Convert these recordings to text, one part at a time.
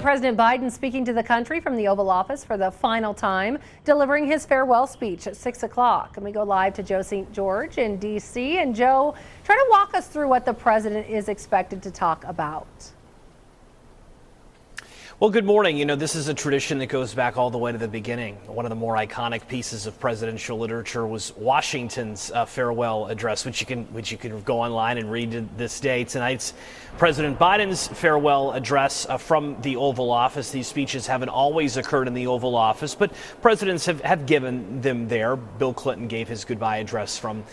President Biden speaking to the country from the Oval Office for the final time, delivering his farewell speech at 6 o'clock. And we go live to Joe St. George in D.C. And Joe, try to walk us through what the president is expected to talk about. Well, good morning. You know, this is a tradition that goes back all the way to the beginning. One of the more iconic pieces of presidential literature was Washington's farewell address, which you can go online and read this day. Tonight's President Biden's farewell address from the Oval Office. These speeches haven't always occurred in the Oval Office, but presidents have given them there. Bill Clinton gave his goodbye address from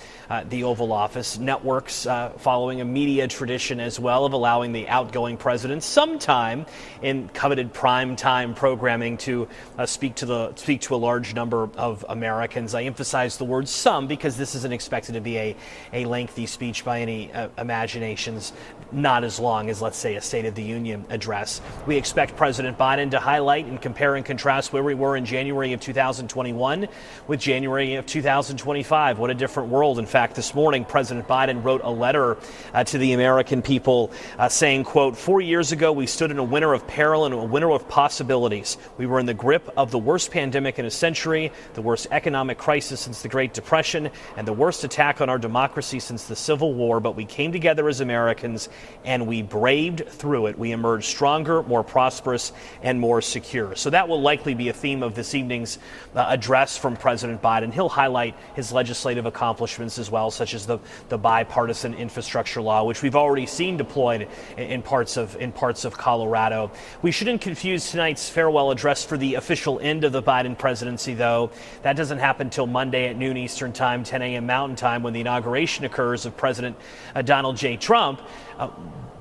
the Oval Office. Networks following a media tradition as well of allowing the outgoing president sometime in coveted prime time programming to speak to a large number of Americans. I emphasize the word some because this isn't expected to be a lengthy speech by any imaginations, not as long as, let's say, a State of the Union address. We expect President Biden to highlight and compare and contrast where we were in January of 2021 with January of 2025. What a different world. In fact, this morning, President Biden wrote a letter to the American people saying, quote, 4 years ago, we stood in a winter of peril and a winter of possibilities. We were in the grip of the worst pandemic in a century, the worst economic crisis since the Great Depression, and the worst attack on our democracy since the Civil War. But we came together as Americans and we braved through it. We emerged stronger, more prosperous, and more secure. So that will likely be a theme of this evening's address from President Biden. He'll highlight his legislative accomplishments as well, such as the bipartisan infrastructure law, which we've already seen deployed in parts of Colorado. We shouldn't confuse tonight's farewell address for the official end of the Biden presidency, though. That doesn't happen till Monday at noon Eastern Time, 10 a.m. Mountain Time, when the inauguration occurs of President Donald J. Trump.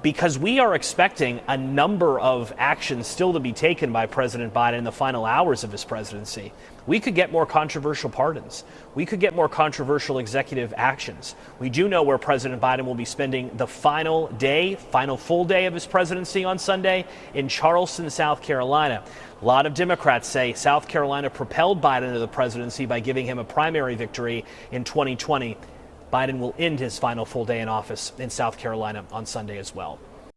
Because we are expecting a number of actions still to be taken by President Biden in the final hours of his presidency. We could get more controversial pardons. We could get more controversial executive actions. We do know where President Biden will be spending the final full day of his presidency on Sunday in Charleston, South Carolina. A lot of Democrats say South Carolina propelled Biden to the presidency by giving him a primary victory in 2020. Biden will end his final full day in office in South Carolina on Sunday as well.